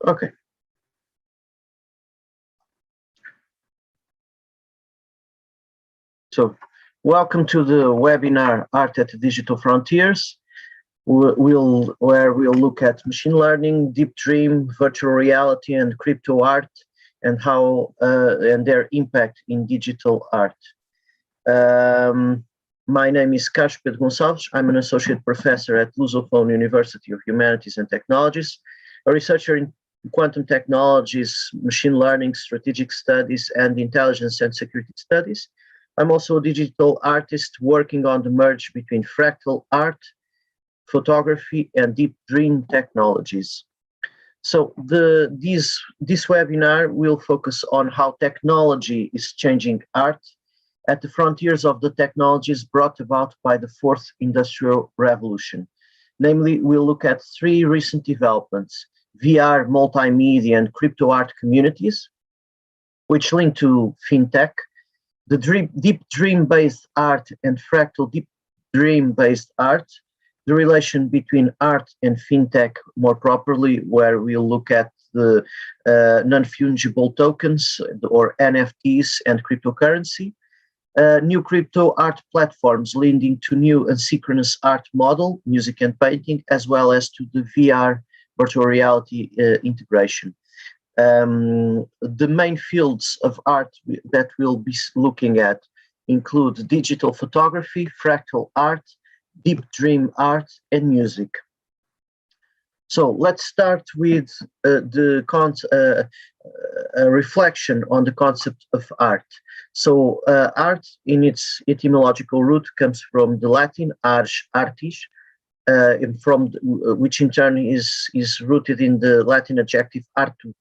Okay. So, welcome to the webinar Art at the Digital Frontiers. Where we'll look at machine learning, deep dream, virtual reality, and crypto art, and how and their impact in digital art. My name is Carlos Pedro Gonçalves. I'm an associate professor at Lusophone University of Humanities and Technologies, a researcher in quantum technologies, machine learning, strategic studies, and intelligence and security studies. I'm also a digital artist working on the merge between fractal art, photography, and deep dream technologies. So this webinar will focus on how technology is changing art at the frontiers of the technologies brought about by the fourth industrial revolution. Namely, we'll look at three recent developments: VR, multimedia, and crypto art communities, which link to fintech, the deep dream-based art and fractal deep dream-based art, the relation between art and fintech more properly, where we'll look at the non-fungible tokens or NFTs and cryptocurrency, new crypto art platforms leading to new asynchronous art model, music and painting, as well as to the VR virtual reality integration. The main fields of art that we'll be looking at include digital photography, fractal art, deep dream art, and music. So let's start with a reflection on the concept of art. So art, in its etymological root, comes from the Latin ars artis, which in turn is rooted in the Latin adjective artus,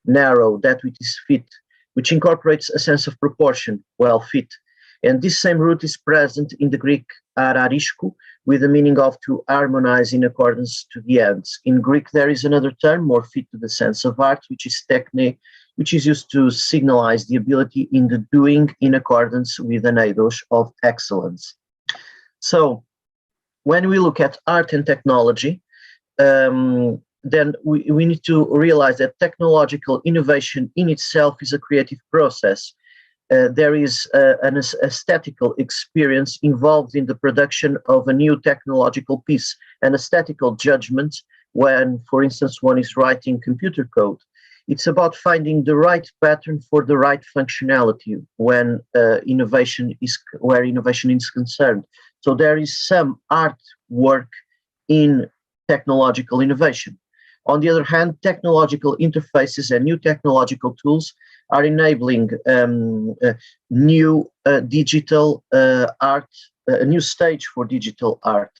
narrow, that which is fit, which incorporates a sense of proportion, well fit. And this same root is present in the Greek arariskou, with the meaning of to harmonize in accordance to the ends. In Greek, there is another term more fit to the sense of art, which is techne, which is used to signalize the ability in the doing in accordance with an eidos of excellence. So when we look at art and technology, then we need to realize that technological innovation in itself is a creative process. There is an aesthetical experience involved in the production of a new technological piece, an aesthetical judgment when, for instance, one is writing computer code. It's about finding the right pattern for the right functionality when innovation is concerned. So there is some art work in technological innovation. On the other hand, technological interfaces and new technological tools are enabling new digital art, a new stage for digital art.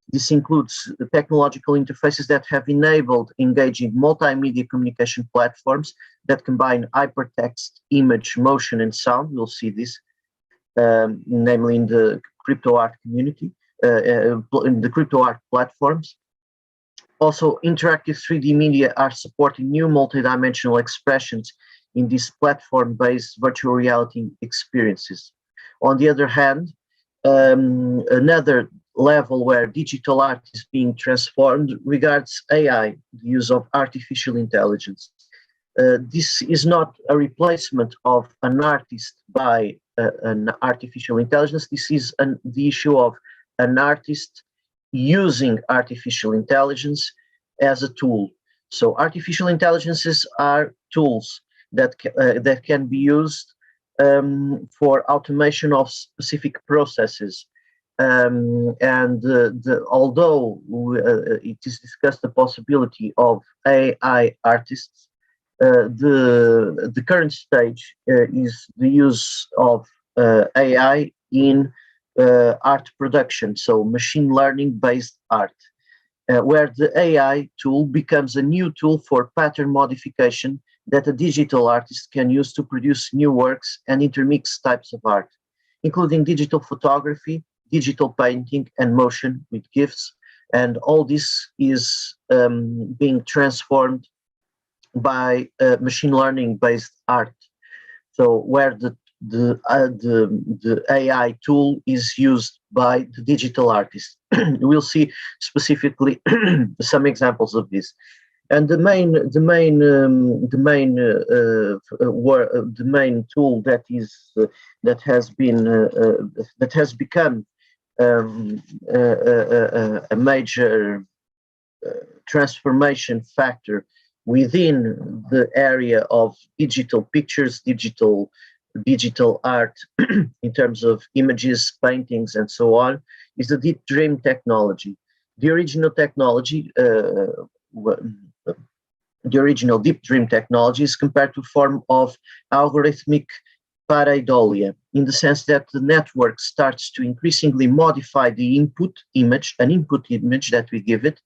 This includes the technological interfaces that have enabled engaging multimedia communication platforms that combine hypertext, image, motion, and sound. We'll see this, namely in the crypto art community, in the crypto art platforms. Also, interactive 3D media are supporting new multidimensional expressions in these platform-based virtual reality experiences. On the other hand, another level where digital art is being transformed regards AI, the use of artificial intelligence. This is not a replacement of an artist by an artificial intelligence. This is the issue of an artist using artificial intelligence as a tool. So artificial intelligences are tools that can be used for automation of specific processes. Although it is discussed the possibility of AI artists, the current stage is the use of AI in art production, so machine learning based art, where the AI tool becomes a new tool for pattern modification that a digital artist can use to produce new works and intermix types of art, including digital photography, digital painting, and motion with GIFs. And all this is being transformed by machine learning based art. So where the AI tool is used by the digital artist. We'll see specifically some examples of this. And the main tool that has become a major transformation factor within the area of digital pictures, digital art, in terms of images, paintings, and so on, is the Deep Dream technology. The original technology, the original Deep Dream technology, is compared to a form of algorithmic pareidolia, in the sense that the network starts to increasingly modify the input image that we give it,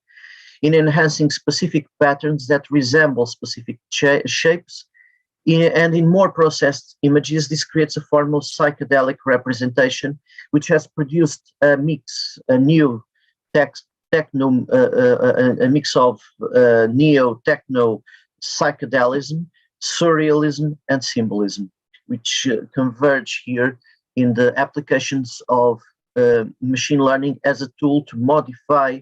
in enhancing specific patterns that resemble specific shapes. And in more processed images, this creates a form of psychedelic representation, which has produced a new techno, a mix of neo-techno psychedelism, surrealism, and symbolism, which converge here in the applications of machine learning as a tool to modify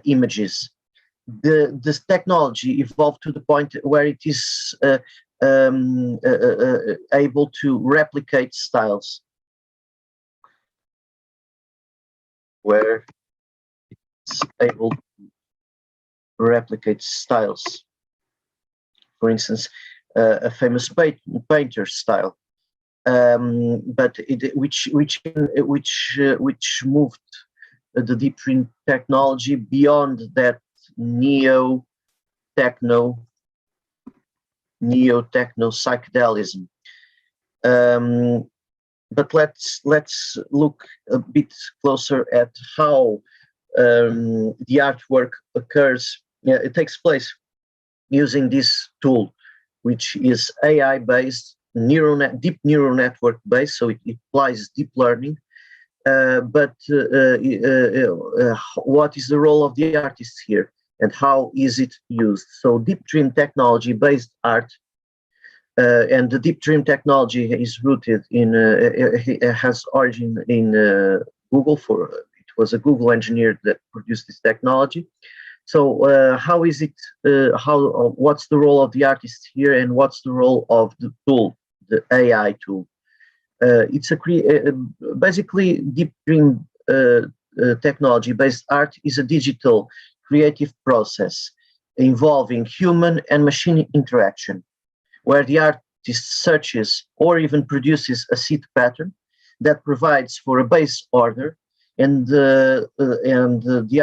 images. This technology evolved to the point where it is able to replicate styles, where it's able to replicate styles. For instance, a famous painter style, but which moved the Deep Dream technology beyond that neo-techno psychedelism. But let's look a bit closer at how the artwork occurs. Yeah, it takes place using this tool, which is AI-based, deep neural network based, so it applies deep learning. But what is the role of the artist here, and how is it used? So Deep Dream technology-based art, and the Deep Dream technology is rooted in, has origin in Google. It was a Google engineer that produced this technology. So how is it? What's the role of the artist here, and what's the role of the tool, the AI tool? It's basically Deep Dream technology-based art is a digital creative process involving human and machine interaction, where the artist searches or even produces a seed pattern that provides for a base order, and the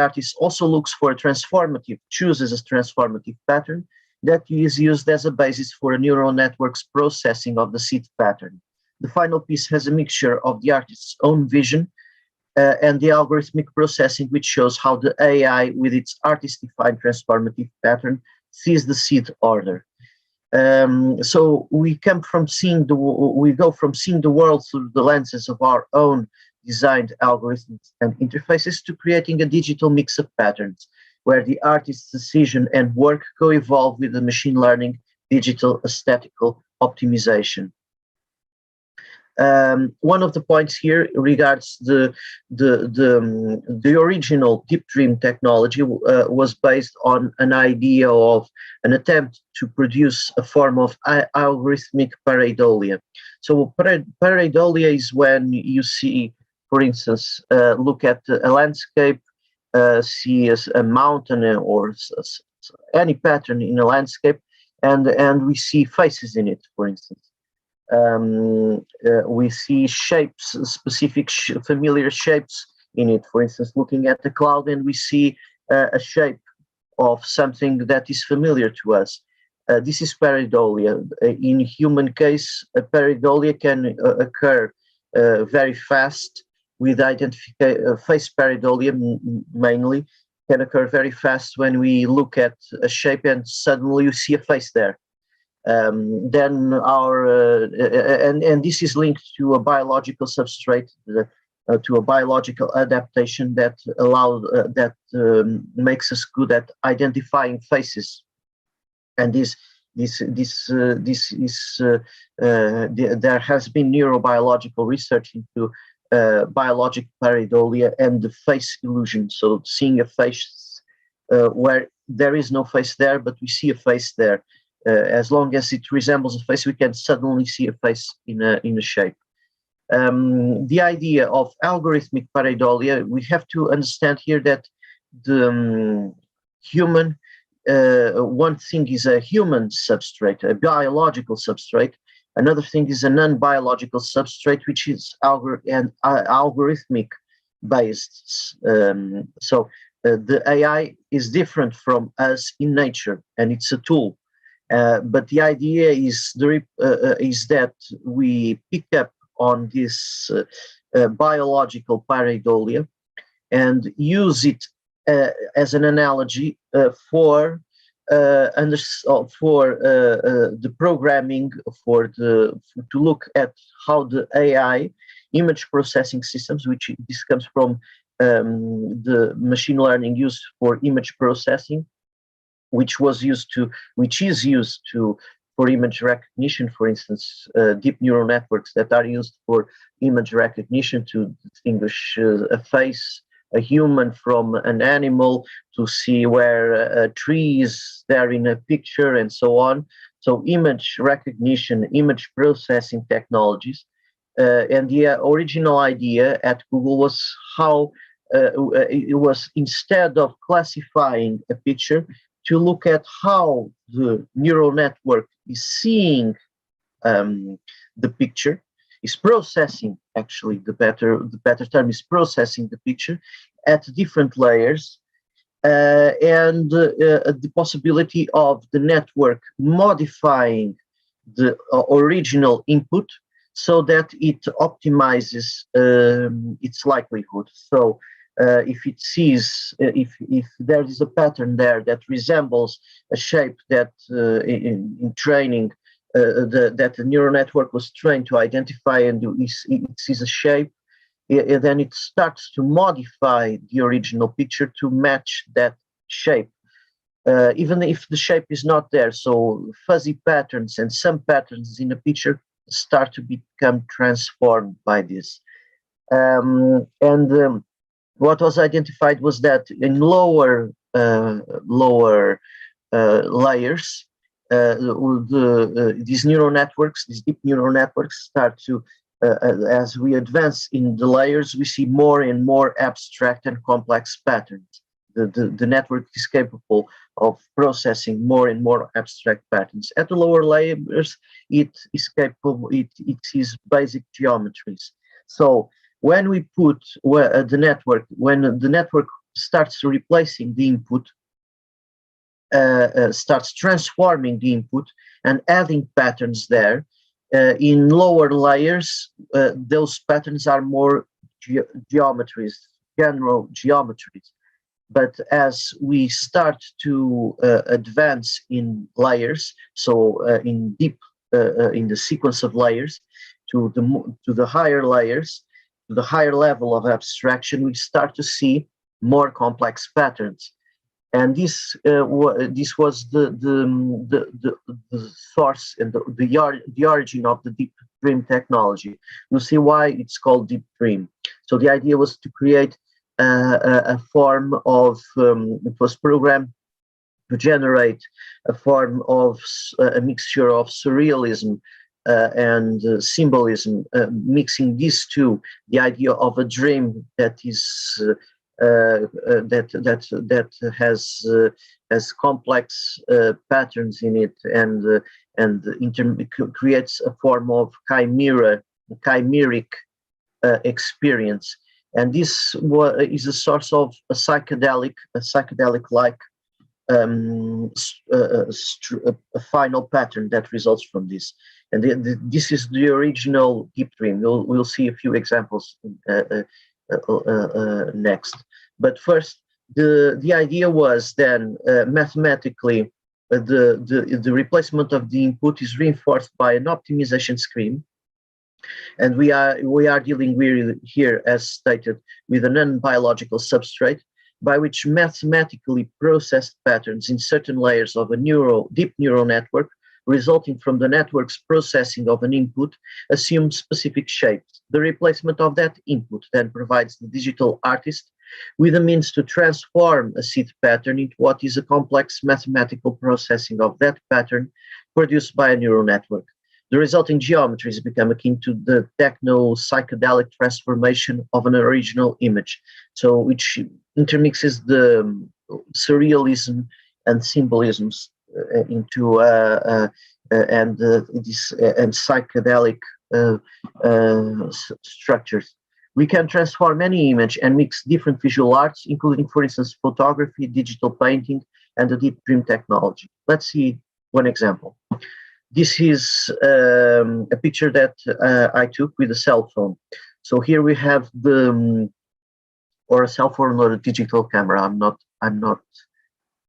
artist also looks for a chooses a transformative pattern that is used as a basis for a neural network's processing of the seed pattern. The final piece has a mixture of the artist's own vision and the algorithmic processing, which shows how the AI, with its artist-defined transformative pattern, sees the seed order. So we go from seeing the world through the lenses of our own designed algorithms and interfaces to creating a digital mix of patterns, where the artist's decision and work co-evolve with the machine learning digital aesthetical optimization. One of the points here regards the original Deep Dream technology was based on an idea of an attempt to produce a form of algorithmic pareidolia. So pareidolia is when you see, for instance, look at a landscape, see a mountain or any pattern in a landscape, and we see faces in it, for instance. We see shapes, specific familiar shapes in it. For instance, looking at the cloud, and we see a shape of something that is familiar to us. This is pareidolia. In human case, a pareidolia can occur very fast, with face pareidolia mainly can occur very fast when we look at a shape and suddenly you see a face there. Then and this is linked to a biological substrate, to a biological adaptation that makes us good at identifying faces. And there has been neurobiological research into biologic pareidolia and the face illusion. So seeing a face where there is no face there, but we see a face there. As long as it resembles a face, we can suddenly see a face in a shape. The idea of algorithmic pareidolia, we have to understand here that the human, one thing is a human substrate, a biological substrate. Another thing is a non-biological substrate, which is algorithmic based. The AI is different from us in nature, and it's a tool. But the idea is that we pick up on this biological pareidolia and use it as an analogy for the programming, to look at how the AI image processing systems, which this comes from the machine learning used for image processing, which is used for image recognition, for instance, deep neural networks that are used for image recognition to distinguish a face, a human from an animal, to see where a tree is there in a picture, and so on. So image recognition, image processing technologies. And the original idea at Google was how it was, instead of classifying a picture, to look at how the neural network is seeing the picture, is processing, actually the better term is processing the picture at different layers, and the possibility of the network modifying the original input so that it optimizes its likelihood. So if it sees, if there is a pattern there that resembles a shape that in training that the neural network was trained to identify, and it sees a shape, then it starts to modify the original picture to match that shape, even if the shape is not there. So fuzzy patterns and some patterns in a picture start to become transformed by this. What was identified was that in lower layers, these neural networks, these deep neural networks, start to, as we advance in the layers, we see more and more abstract and complex patterns. The network is capable of processing more and more abstract patterns. At the lower layers, it is capable, it sees basic geometries. So when we put when the network starts replacing the input, starts transforming the input and adding patterns there, in lower layers, those patterns are more geometries, general geometries. But as we start to advance in layers, so in the sequence of layers, to the higher layers, to the higher level of abstraction, we start to see more complex patterns. And this was the source and the origin of the Deep Dream technology. You'll see why it's called Deep Dream. So the idea was to create a form of, it was programmed to generate a form of a mixture of surrealism and symbolism, mixing these two, the idea of a dream that is that has complex patterns in it, and creates a form of chimeric experience. And this is a source of a psychedelic-like a final pattern that results from this. And this is the original Deep Dream. We'll see a few examples next. But first, the idea was then mathematically the replacement of the input is reinforced by an optimization scheme. And we are dealing with here, as stated, with a non-biological substrate by which mathematically processed patterns in certain layers of a deep neural network resulting from the network's processing of an input assume specific shapes. The replacement of that input then provides the digital artist with a means to transform a seed pattern into what is a complex mathematical processing of that pattern produced by a neural network. The resulting geometries become akin to the techno-psychedelic transformation of an original image, so which intermixes the surrealism and symbolisms into and psychedelic structures. We can transform any image and mix different visual arts, including, for instance, photography, digital painting, and the deep dream technology. Let's see one example. This is a picture that I took with a cell phone. So here we have the, or a cell phone or a digital camera.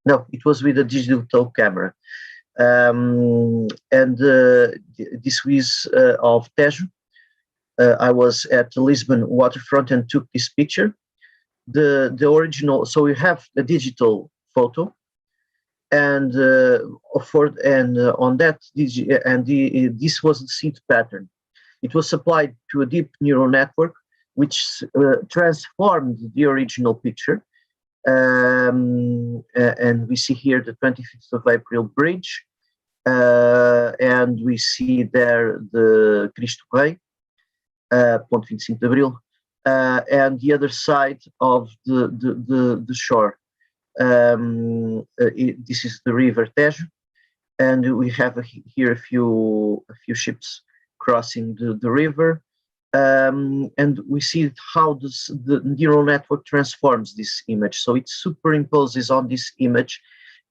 No, it was with a digital camera. This was of Tejo. I was at the Lisbon waterfront and took this picture. The original, so we have a digital photo, and on that, this was the seed pattern. It was supplied to a deep neural network, which transformed the original picture. And we see here the 25th of April bridge, and we see there the Cristo Rei, Ponte 25 de Abril, and the other side of the shore. This is the river Tejo, and we have here a few ships crossing the river, and we see how the neural network transforms this image. So it superimposes on this image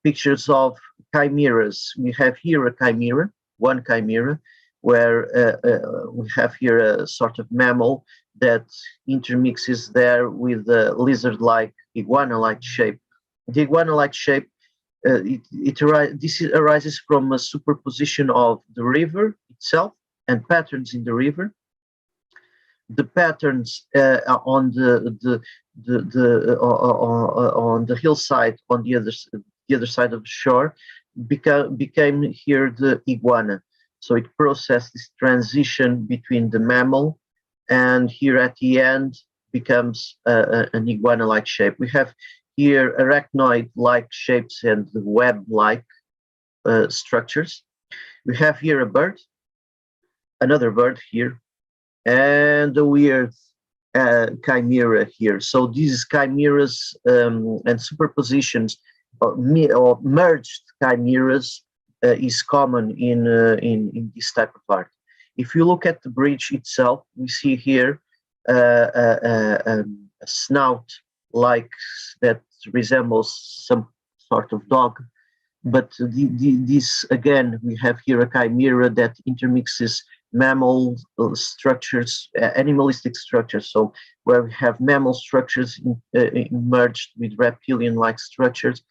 pictures of chimeras. We have here a chimera, one chimera, where we have here a sort of mammal that intermixes there with a lizard-like, iguana-like shape. The iguana-like shape, this arises from a superposition of the river itself and patterns in the river. The patterns on the hillside on the other side of the shore became here the iguana. So it processed this transition between the mammal, and here at the end becomes an iguana-like shape. We have here arachnoid-like shapes and web-like structures. We have here a bird, another bird here, and a weird chimera here. So these chimeras and superpositions or merged chimeras is common in this type of art. If you look at the bridge itself, we see here a snout like that resembles some sort of dog, but this again, we have here a chimera that intermixes mammal structures, animalistic structures. So where we have mammal structures merged with reptilian-like structures.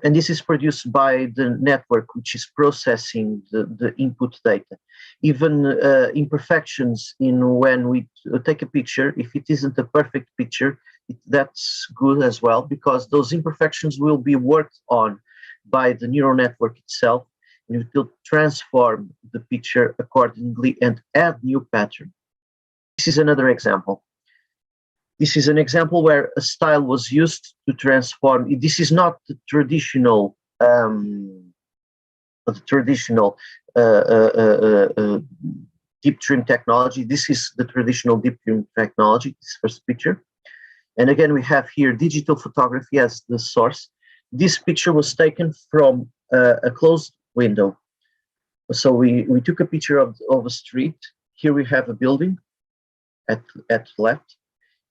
And this is produced by the network, which is processing the input data. Even imperfections in when we take a picture, if it isn't a perfect picture, that's good as well, because those imperfections will be worked on by the neural network itself, and it will transform the picture accordingly and add new pattern. This is another example. This is an example where a style was used to transform. This is not the traditional, deep dream technology. This is the traditional deep dream technology, this first picture. And again, we have here digital photography as the source. This picture was taken from a closed window. So we took a picture of a street. Here we have a building at the left.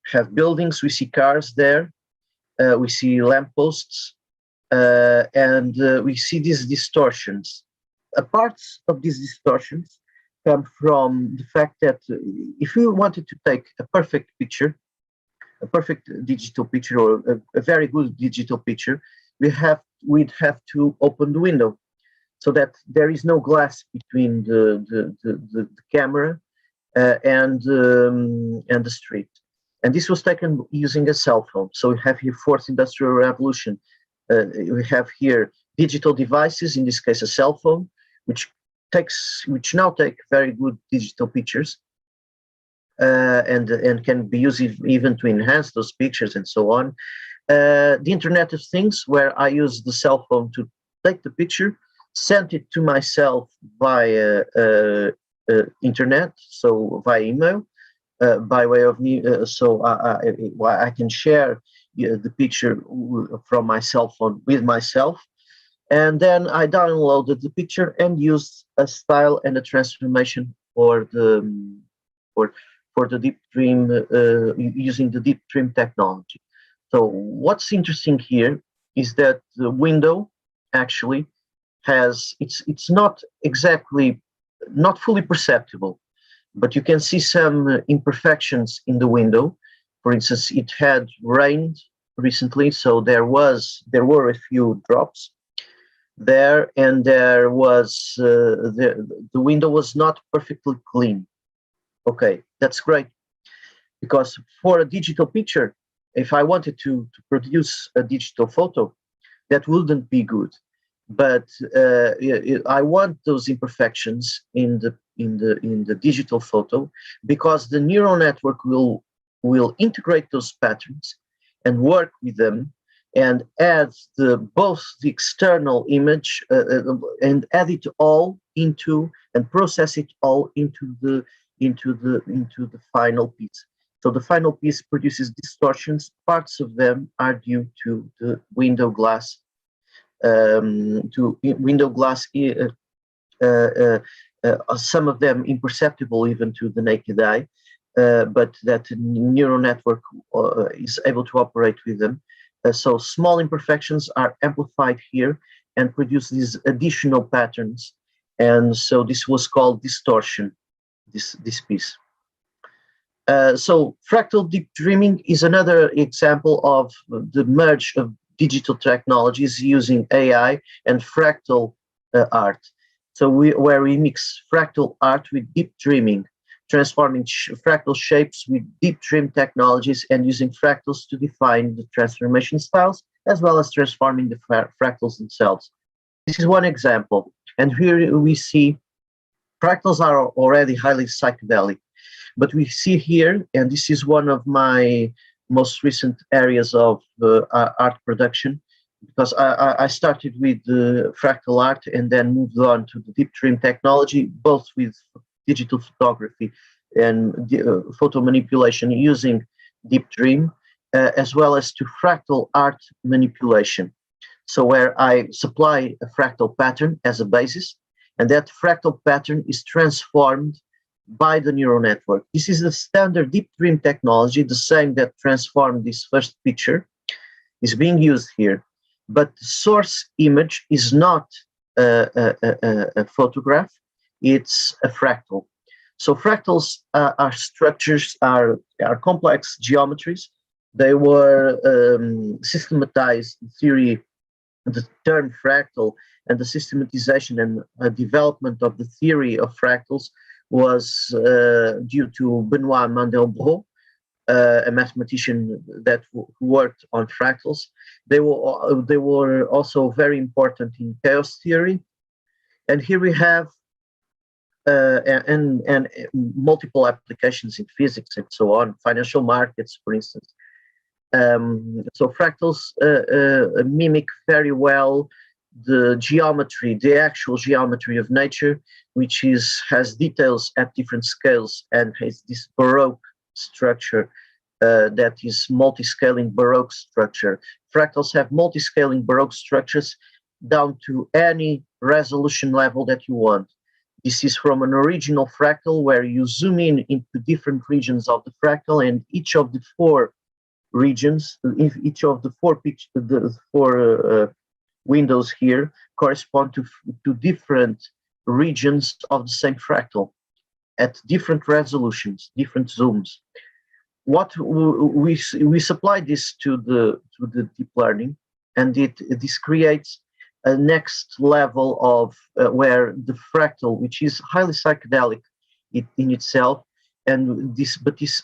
We have buildings, we see cars there, we see lampposts, and we see these distortions. Parts of these distortions come from the fact that if we wanted to take a perfect picture, a perfect digital picture, or a very good digital picture, we'd have to open the window so that there is no glass between the camera and the street. And this was taken using a cell phone. So we have here fourth industrial revolution. We have here digital devices, in this case a cell phone, which now take very good digital pictures. and can be used even to enhance those pictures and so on. The Internet of Things, where I use the cell phone to take the picture, send it to myself via internet, so via email, by way of me, so I can share the picture from my cell phone with myself. And then I downloaded the picture and used a style and a transformation for for the Deep Dream using the Deep Dream technology. So what's interesting here is that the window actually has it's not exactly not fully perceptible, but you can see some imperfections in the window. For instance, it had rained recently, so there were a few drops there, and there was the window was not perfectly clean. Okay, that's great, because for a digital picture, if I wanted to produce a digital photo, that wouldn't be good. But I want those imperfections in the digital photo, because the neural network will integrate those patterns and work with them and add both the external image and add it all into and process it all into the final piece. So the final piece produces distortions. Parts of them are due to the window glass, some of them imperceptible even to the naked eye, but that neural network is able to operate with them. So small imperfections are amplified here and produce these additional patterns. And so this was called distortion, this piece. So fractal deep dreaming is another example of the merge of digital technologies using AI and fractal art. So where we mix fractal art with deep dreaming, transforming fractal shapes with deep dream technologies and using fractals to define the transformation styles, as well as transforming the fractals themselves. This is one example. And here we see fractals are already highly psychedelic. But we see here, and this is one of my most recent areas of art production, because I started with fractal art and then moved on to the deep dream technology, both with digital photography and photo manipulation using deep dream, as well as to fractal art manipulation. So where I supply a fractal pattern as a basis, and that fractal pattern is transformed by the neural network. This is the standard deep dream technology, the same that transformed this first picture, is being used here. But the source image is not a photograph, it's a fractal. So fractals are structures, are complex geometries. They were systematized theory, the term fractal, and the systematization and development of the theory of fractals was due to Benoit Mandelbrot, a mathematician that worked on fractals. They were also very important in chaos theory. And here we have and multiple applications in physics and so on, financial markets, for instance. So fractals mimic very well the geometry, the actual geometry of nature, which has details at different scales and has this Baroque structure that is multi-scaling Baroque structure. Fractals have multi-scaling Baroque structures down to any resolution level that you want. This is from an original fractal where you zoom in into different regions of the fractal, and each of the four regions, each of the four windows here correspond to different regions of the same fractal at different resolutions, different zooms. What we supply this to the deep learning, and this creates a next level of where the fractal, which is highly psychedelic in itself, and this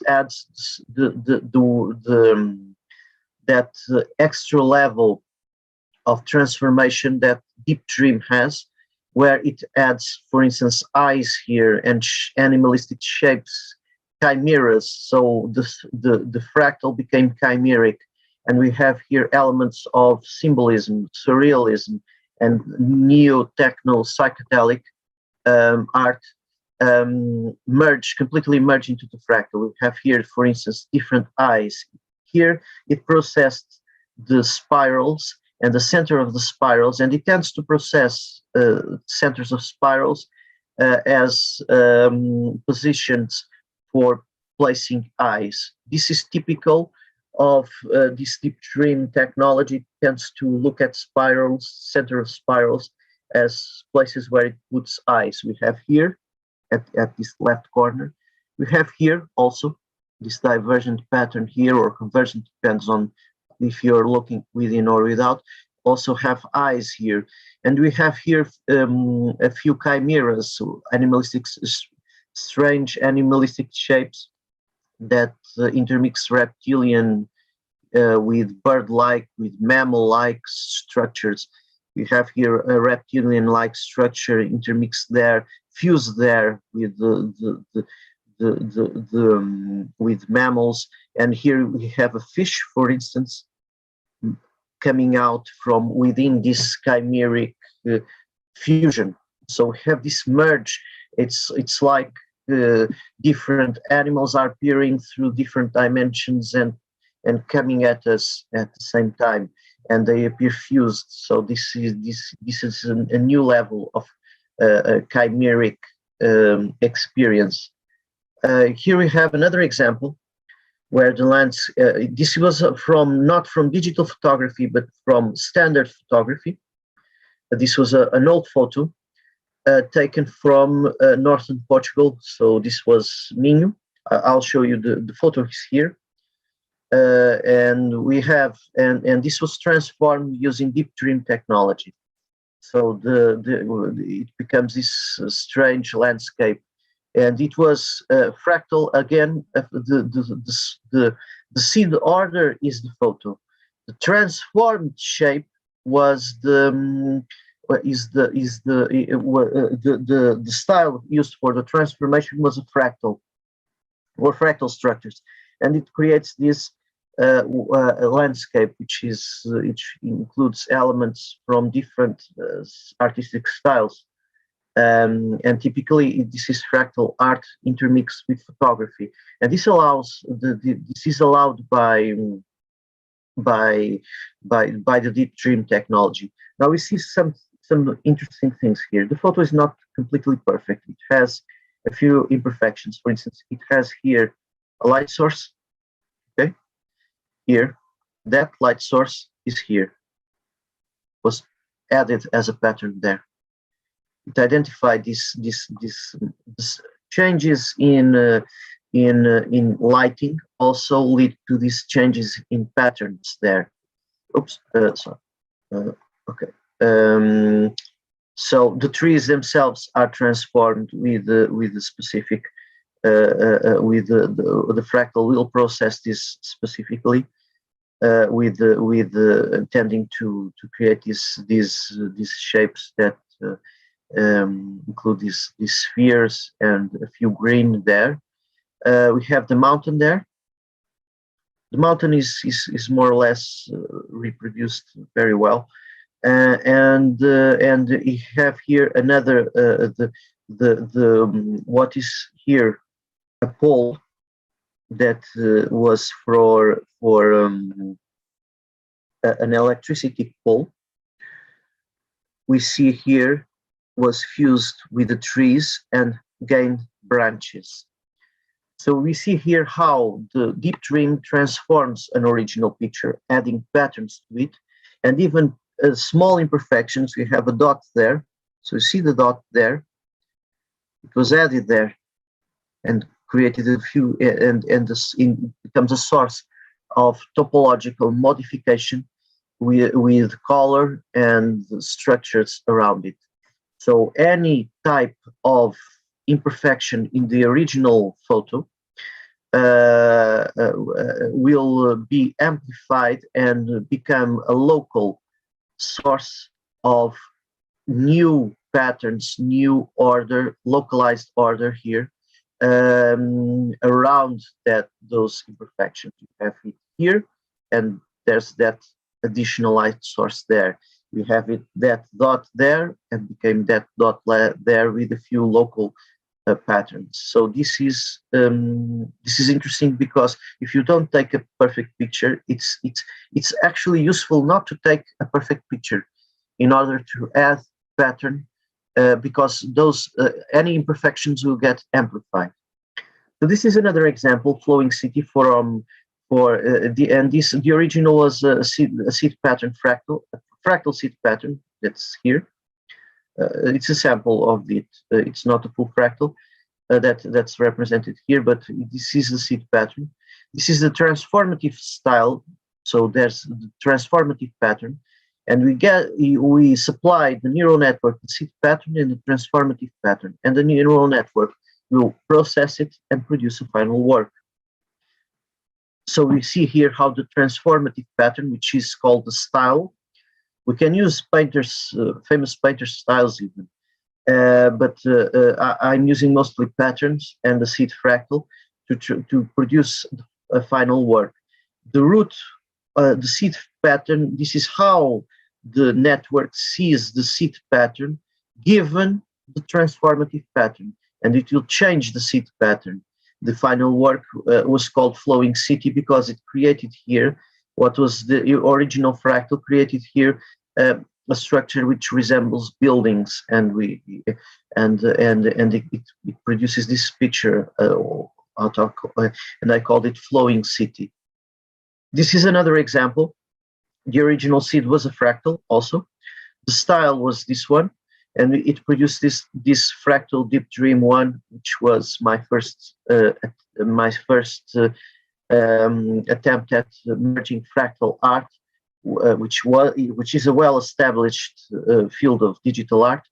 adds that extra level of transformation that deep dream has, where it adds, for instance, eyes here and animalistic shapes, chimeras. So the fractal became chimeric, and we have here elements of symbolism, surrealism, and neo-techno psychedelic art completely merge into the fractal. We have here, for instance, different eyes. Here it processed the spirals and the center of the spirals, and it tends to process centers of spirals as positions for placing eyes. This is typical of this deep dream technology. It tends to look at spirals, center of spirals, as places where it puts eyes. We have here at this left corner. We have here also this divergent pattern here, or convergent, depends on if you're looking within or without. Also have eyes here. And we have here a few chimeras, so animalistic, strange animalistic shapes that intermix reptilian with bird-like, with mammal-like structures. We have here a reptilian-like structure intermixed there, fused there with with mammals. And here we have a fish, for instance, coming out from within this chimeric fusion. So we have this merge. It's like different animals are appearing through different dimensions and coming at us at the same time, and they appear fused. So this is a new level of chimeric experience. Here we have another example where the lens, this was not from digital photography, but from standard photography. This was an old photo taken from northern Portugal. So this was Minho. I'll show you the photo is here. And we have, and this was transformed using deep dream technology. So it becomes this strange landscape, and it was fractal again. The seed order is the photo. The transformed shape was the style used for the transformation was a fractal or fractal structures, and it creates this landscape, which includes elements from different artistic styles, and typically this is fractal art intermixed with photography, and this allows this is allowed by the deep dream technology. Now we see some interesting things here. The photo is not completely perfect. It has a few imperfections. For instance, it has here a light source. Okay. Here, that light source is here, was added as a pattern there. It identified these changes in lighting also lead to these changes in patterns there. Oops, sorry. Okay. So the trees themselves are transformed with the specific. With the fractal will process this specifically with tending to create these shapes that include these spheres and a few green there. We have the mountain there. The mountain is more or less reproduced very well, and we have here another what is here. A pole that was for an electricity pole. We see here was fused with the trees and gained branches. So we see here how the deep dream transforms an original picture, adding patterns to it, and even small imperfections. We have a dot there, so you see the dot there. It was added there and created a few, and this becomes a source of topological modification with color and structures around it. So any type of imperfection in the original photo will be amplified and become a local source of new patterns, new order, localized order here, around those imperfections. You have it here, and there's that additional light source there. We have that dot there, and became that dot there with a few local patterns. So this is interesting, because if you don't take a perfect picture, it's actually useful not to take a perfect picture in order to add pattern, because those any imperfections will get amplified. So this is another example, flowing city the original was a seed pattern fractal seed pattern that's here. It's a sample of it. It's not a full fractal that's represented here, but this is the seed pattern. This is the transformative style. So there's the transformative pattern, and we supply the neural network the seed pattern and the transformative pattern, and the neural network will process it and produce a final work. So we see here how the transformative pattern, which is called the style, we can use painters, famous painter styles even, but I'm using mostly patterns and the seed fractal to produce a final work. The root, the seed pattern, this is how the network sees the seed pattern given the transformative pattern, and it will change the seed pattern. The final work was called Flowing City because it created here what was the original fractal, created here a structure which resembles buildings, and it produces this picture and I called it Flowing City. This is another example. The original seed was a fractal also. The style was this one, and it produced this fractal Deep Dream 1, which was my first attempt at merging fractal art, which is a well-established field of digital art,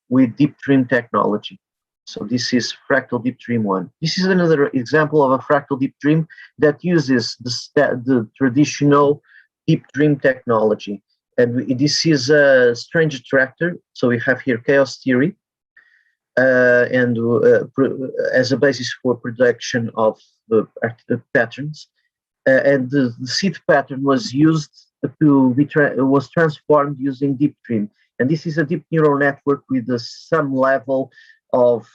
with Deep Dream technology. So this is fractal Deep Dream 1. This is another example of a fractal Deep Dream that uses the traditional Deep Dream technology. And this is a strange attractor. So we have here chaos theory, as a basis for production of patterns. And the seed pattern was used was transformed using Deep Dream. And this is a deep neural network with some level of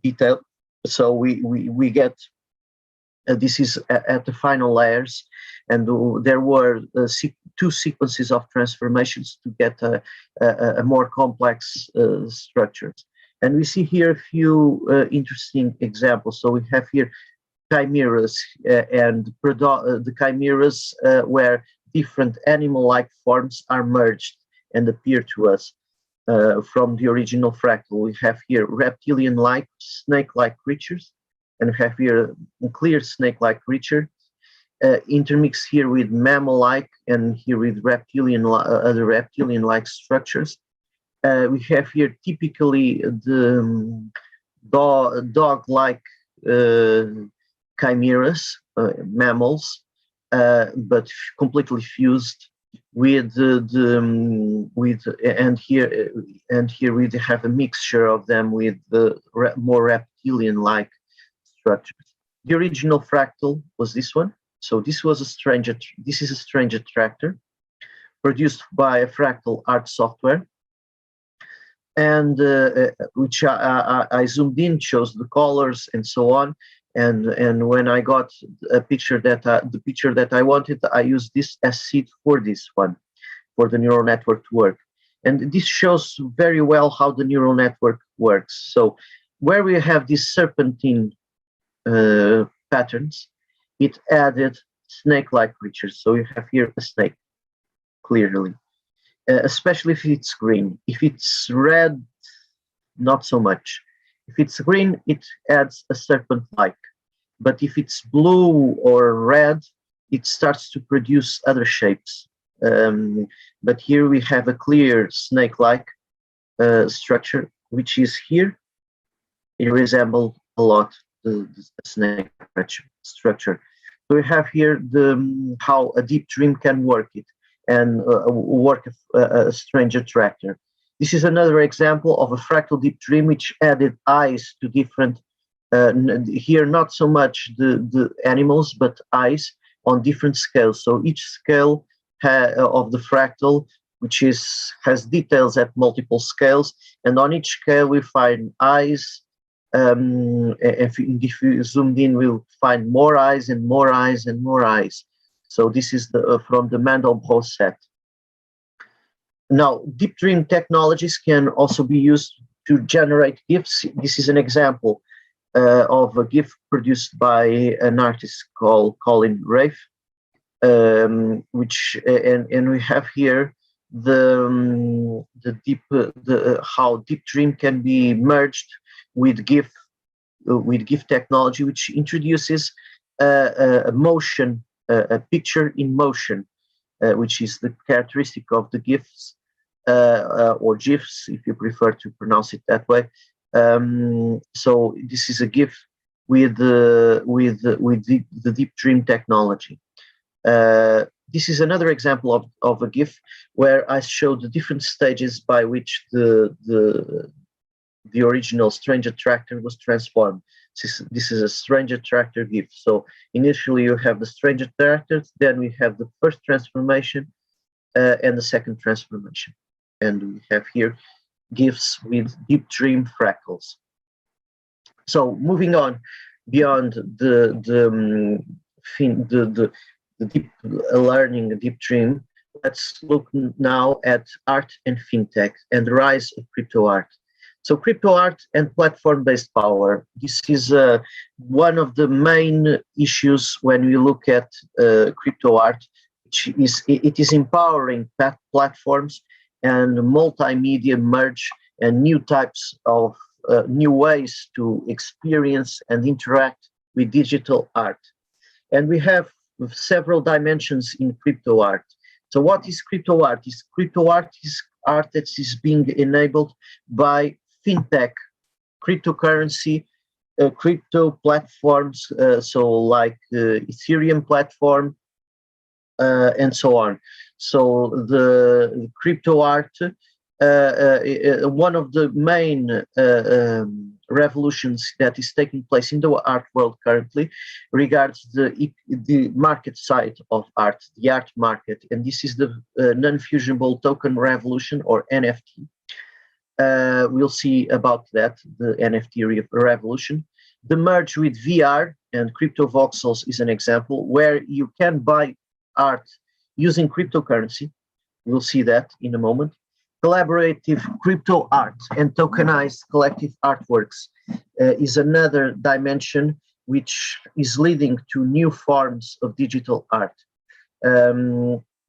detail. So we get this is at the final layers, and there were two sequences of transformations to get a more complex structures. And we see here a few interesting examples. So we have here chimeras, and the chimeras where different animal-like forms are merged and appear to us from the original fractal. We have here reptilian-like, snake-like creatures, and we have here a clear snake-like creature intermixed here with mammal-like, and here with other reptilian-like structures. We have here typically the dog-like chimeras, mammals, but completely fused with and here we have a mixture of them with the more reptilian-like structures. The original fractal was this one. So this is a strange attractor produced by a fractal art software, and which I zoomed in, shows the colors and so on. And when I got a picture the picture that I wanted, I used this as seed for this one, for the neural network to work. And this shows very well how the neural network works. So where we have these serpentine patterns, it added snake-like creatures. So you have here a snake, clearly, especially if it's green. If it's red, not so much. If it's green, it adds a serpent-like. But if it's blue or red, it starts to produce other shapes. But here we have a clear snake-like structure, which is here. It resembles a lot the snake structure. So we have here how a deep dream can work it, and work a strange attractor. This is another example of a fractal deep dream which added eyes to different Here, not so much the animals, but eyes on different scales. So each scale of the fractal, which has details at multiple scales, and on each scale we find eyes. If you zoomed in, we'll find more eyes and more eyes and more eyes. So this is from the Mandelbrot set. Now, deep dream technologies can also be used to generate GIFs. This is an example of a GIF produced by an artist called Colin Rafe, which and we have here how deep dream can be merged with GIF technology, which introduces a motion, a picture in motion, which is the characteristic of the GIFs. Or GIFs, if you prefer to pronounce it that way. So this is a GIF with the deep dream technology. This is another example of a GIF where I showed the different stages by which the original Strange Attractor was transformed. This is a Strange Attractor GIF. So initially you have the Strange Attractor, then we have the first transformation and the second transformation. And we have here GIFs with deep dream fractals. So moving on beyond the deep learning, the deep dream, let's look now at art and fintech and the rise of crypto art. So crypto art and platform-based power. This is one of the main issues when we look at crypto art, which is empowering platforms and multimedia merge and new types of new ways to experience and interact with digital art. And we have several dimensions in crypto art. So what is crypto art? Crypto art is art that is being enabled by fintech, cryptocurrency, crypto platforms, so like Ethereum platform, and so on. So the crypto art, one of the main revolutions that is taking place in the art world currently regards the market side of art, the art market, and this is the non-fungible token revolution, or NFT. We'll see about that, the NFT revolution. The merge with VR and crypto voxels is an example where you can buy art using cryptocurrency. We'll see that in a moment. Collaborative crypto art and tokenized collective artworks is another dimension which is leading to new forms of digital art.